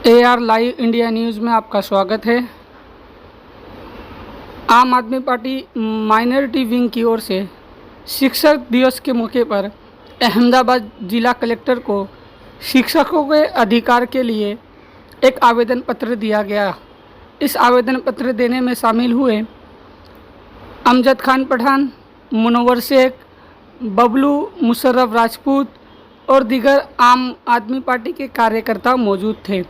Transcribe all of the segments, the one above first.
AR live India news में आपका स्वागत है। आम आदमी पार्टी माइनॉरिटी विंग की ओर से शिक्षक दिवस के मौके पर अहमदाबाद जिला कलेक्टर को शिक्षकों के अधिकार के लिए एक आवेदन पत्र दिया गया। इस आवेदन पत्र देने में शामिल हुए अमजद खान पठान, मुनव्वर शेख, बबलू मुशर्रफ राजपूत और दीगर आम आदमी पार्टी के कार्यकर्ता मौजूद थे।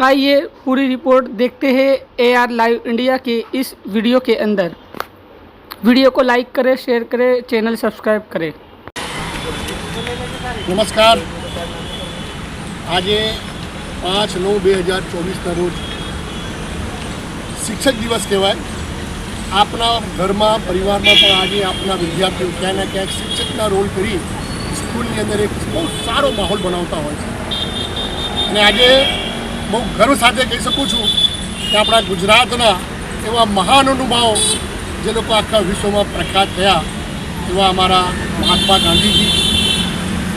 आइए पूरी रिपोर्ट देखते हैं AR लाइव इंडिया के इस वीडियो के अंदर। वीडियो को लाइक करें, शेयर करें, चैनल सब्सक्राइब करें। नमस्कार। आज 5/9/2024 रोज शिक्षक दिवस कहवाय। आपना घर में परिवार में पण आज आपना विद्यार्थीओ क्या ना क्या शिक्षकना रोल करी स्कूलनी अंदर एक बहुत सारो माहौल बनावता होय छे। अने आज बहुत गर्व साथे कही सकूँ छूँ कि अपना गुजरातना एवा महान अनुभव जे लोग आखा विश्व में प्रख्यात थया एवा अमारा महात्मा गांधी जी,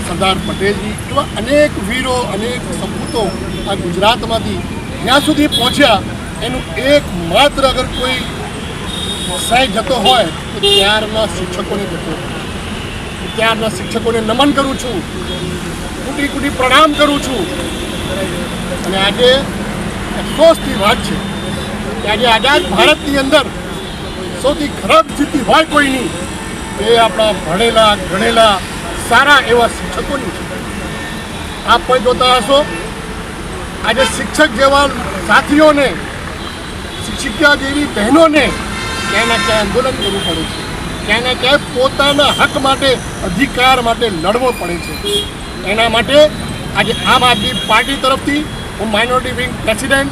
सरदार पटेल जी एवा अनेक वीरों, अनेक सपूतों आ गुजरात में ज्यां सुधी पहुँच्या एनु एकमात्र अगर कोई सह जतो होय तो त्यारना शिक्षकों ने जतो। त्यारना शिक्षकों ने नमन करूँ छूँ, कूटी कूटी प्रणाम करूँ छूँ। અને આજે અફસોસની વાત છે કે આજે આઝાદ ભારતની અંદર સૌથી ખરાબ સ્થિતિ હોય કોઈની એ આપણા ભણેલા ગણેલા સારા એવા શિક્ષકોની છે। આપ પણ જોતા હશો આજે શિક્ષક જેવા સાથીઓને, શિક્ષિકા જેવી બહેનોને ક્યાંય ના ક્યાંય આંદોલન કરવું પડે છે, ક્યાંય ના ક્યાંય પોતાના હક માટે, અધિકાર માટે લડવો પડે છે। એના માટે आज आम आदमी पार्टी तरफथी हूँ माइनॉरिटी विंग प्रेसिडेंट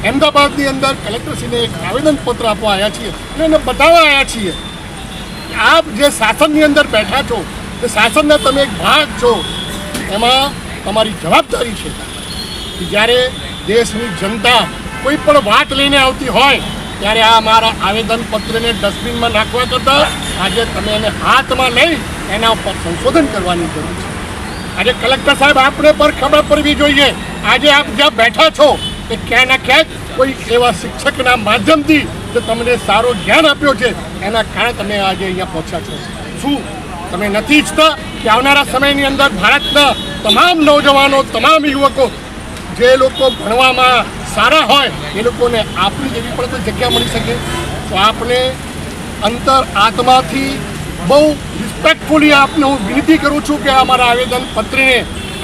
अहमदाबाद अंदर कलेक्टरश्री ने एक आवेदन पत्र आपवा आया छे अने बतावा आया छे कि आप जे शासन अंदर बैठा छो ते शासन तमे एक भाग छो। एमां तमारी जवाबदारी छे कि ज्यारे देशनी जनता कोई पण वात लईने आवती होय त्यारे आ मारा आवेदन पत्र ने डस्टबिन में नाखवा करता आज तमे एने हाथ में लई एना पर संशोधन करवानी जरूर छे। आज कलेक्टर साहब आपने पर खबर पड़वी जोईए। आज आप ज्यां बैठा छो तो क्या ना क्या कोई एवा शिक्षकना माध्यमथी जो तमने सारो ज्ञान आप्यो छे एना कारणे तमे आज अहींया पहोंच्या छो। शुं तमे नथी इच्छता कि आवनारा समयनी अंदर भारतना तमाम नौजवानों, तमाम युवको जे लोको भणवामां सारा होय ए लोकोने आपणी जेवी पण कोई जग्या मळी शके? तो आपने अंतर आत्माथी बहु रिस्पेक्टफुली आपने हूँ विनती करूँ छूँ कि अमरा आवेदन पत्र ने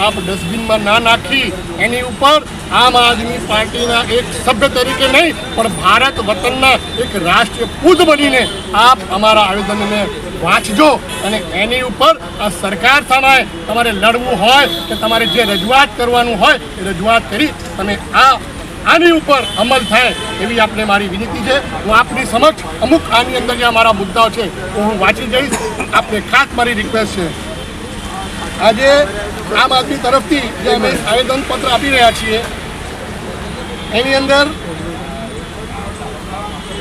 आप डस्टबिन में ना नाखी एनी ऊपर आम आदमी पार्टी एक सभ्य तरीके नहीं पर भारत वतन एक राष्ट्रीय पूत बनीने आप अमरा आवेदन ने वाँचजो अने एनी ऊपर आ सरकार सामे तमारे लड़वू होय के तमारे जे रजूआत करवानुं होय ए रजूआत करी तमे आनी ऊपर अमल थाय एवी आपने मारी विनती है। हूँ आपनी समक्ष अमुक आनी अंदर जे अमारा मुद्दाओ छे तो हूँ वाँची जईश। आपने खास मारी रिक्वेस्ट है आज आम आदमी तरफथी जे अमे आवेदन पत्र आपी रह्या छीए एनी अंदर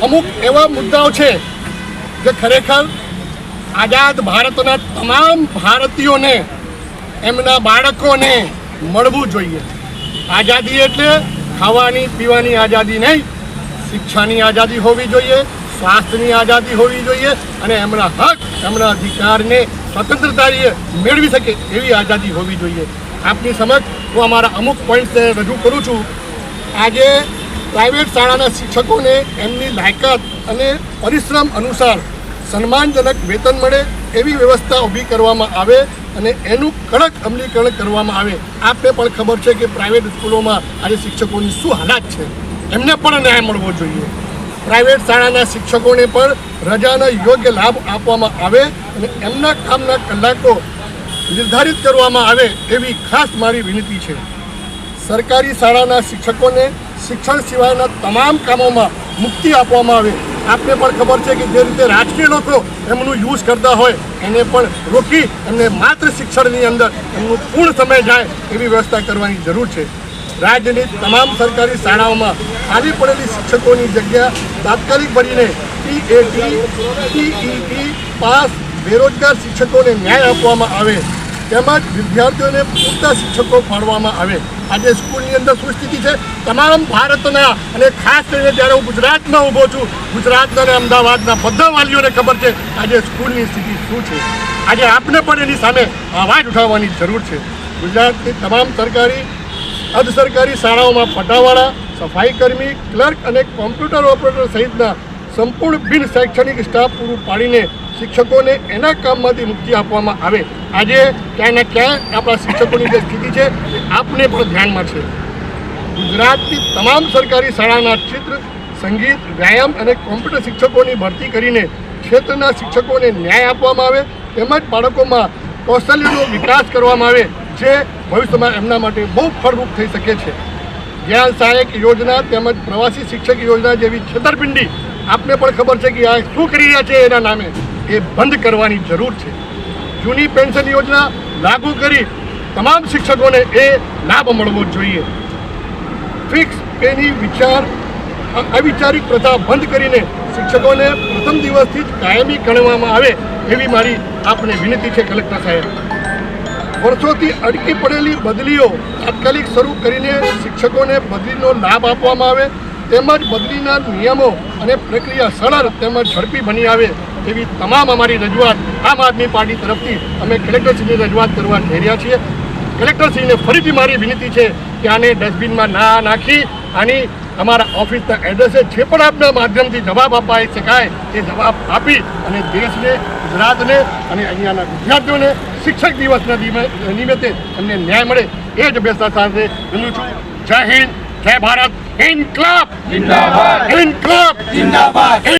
अमुक एवा मुद्दाओ छे जे खरेखर आजाद भारतना तमाम भारतीयों ने एमना बाळकोने मळवुं जोईए। आजादी एटले खावानी पीवानी आजादी नहीं, शिक्षानी आजादी होवी जोईए, स्वास्थ्यनी आजादी होवी जोईए अने एमना हक, एमना अधिकार ने स्वतंत्रताए मेळवी शके एवी आजादी होवी जोईए। आपनी समक्ष हूँ अमारा अमुक पॉइंट्स रजू करूँ छूँ। आजे प्राइवेट शाळाना शिक्षकोने एमनी लायकात अने परिश्रम अनुसार सन्मानजनक वेतन मळे एवी व्यवस्था ऊभी करवामां आवे अने एनुं कड़क अमलीकरण करवामां आवे। आपने पण खबर छे कि प्राइवेट स्कूलों में आज शिक्षकों की शुं हालत छे, एमने पण न्याय मळवो जोईए। प्राइवेट शाळाना शिक्षकोने पण रजानो योग्य लाभ आपवामां आवे अने एमना कामना कलाको निर्धारित करवामां आवे एवी खास मारी विनती छे। सरकारी शाळाना शिक्षकोने शिक्षण सिवायना तमाम कामों में मुक्ति आपवामां आवे। आपने पण खबर है कि जे रीते राजकीय लोग एमनु यूज करता होय एने पण रोकी एमने मात्र शिक्षणनी अंदर एमनु पूर्ण समय जाए एवी व्यवस्था करवानी जरूर है। राज्यनी तमाम सरकारी शाळाओं में खाली पड़ेली शिक्षकों की जगह तात्कालिक भरीने TAT, TET पास बेरोजगार शिक्षकों ने न्याय आपवामां आवे તેમજ વિદ્યાર્થીઓને પૂરતા શિક્ષકો ફાળવવામાં આવે. આજે સ્કૂલની અંદર શું સ્થિતિ છે, તમામ ભારતના અને ખાસ કરીને જ્યારે હું ગુજરાતમાં ઊભો છું, ગુજરાતના અને અમદાવાદના બધા વાલીઓને ખબર છે આજે સ્કૂલની સ્થિતિ શું છે. આજે આપને પણ એની સામે અવાજ ઉઠાવવાની જરૂર છે. ગુજરાતની તમામ સરકારી અર્ધ સરકારી શાળાઓમાં પટાવાળા, સફાઈ કર્મી, ક્લર્ક અને કોમ્પ્યુટર ઓપરેટર સહિતના સંપૂર્ણ બિન શૈક્ષણિક સ્ટાફ પૂરું પાડીને શિક્ષકોને એના કામમાંથી મુક્તિ આપવામાં આવે. આજે ક્યાંય ને ક્યાંય આપણા શિક્ષકોની જે સ્થિતિ છે એ આપને પણ ધ્યાનમાં છે. ગુજરાતની તમામ સરકારી શાળાના ચિત્ર, સંગીત, વ્યાયામ અને કોમ્પ્યુટર શિક્ષકોની ભરતી કરીને ક્ષેત્રના શિક્ષકોને ન્યાય આપવામાં આવે તેમજ બાળકોમાં કૌશલ્યનો વિકાસ કરવામાં આવે જે ભવિષ્યમાં એમના માટે બહુ ફળરૂપ થઈ શકે છે. જ્ઞાન સહાયક યોજના તેમજ પ્રવાસી શિક્ષક યોજના જેવી છેતરપિંડી આપને પણ ખબર છે કે આ શું કરી રહ્યા છે એના નામે એ બંધ કરવાની જરૂર છે. જૂની પેન્શન યોજના લાગુ કરી તમામ શિક્ષકોને એ લાભ મળવો જોઈએ. ફિક્સ પેની અવિચારિક પ્રથા બંધ કરીને શિક્ષકોને પ્રથમ દિવસથી જ કાયમી ગણવામાં આવે એવી મારી આપને વિનંતી છે કલેક્ટર સાહેબ. વર્ષોથી અટકી પડેલી બદલીઓ તાત્કાલિક શરૂ કરીને શિક્ષકોને બદલીનો લાભ આપવામાં આવે તેમજ બદલીના નિયમો અને પ્રક્રિયા સરળ તેમજ ઝડપી બની આવે એવી તમામ અમારી રજૂઆત આમ આદમી પાર્ટી તરફથી અમે કલેક્ટરશ્રીને રજૂઆત કરવા જઈ રહ્યા છીએ. કલેક્ટરશ્રીને ફરીથી મારી વિનંતી છે કે આને ડસ્ટબિનમાં ના નાખી આની અમારા ઓફિસના એડ્રેસે જે પણ આપના માધ્યમથી જવાબ અપાઈ શકાય એ જવાબ આપી અને દેશને, ગુજરાતને અને અહીંયાના વિદ્યાર્થીઓને શિક્ષક દિવસના નિમિત્તે અમને ન્યાય મળે એ જ અભ્યર્થના સાથે વિનંતી છું. જય હિન્દ, જય ભારત, ઇન્કલાબ જિંદાબાદ, ઇન્કલાબ જિંદાબાદ.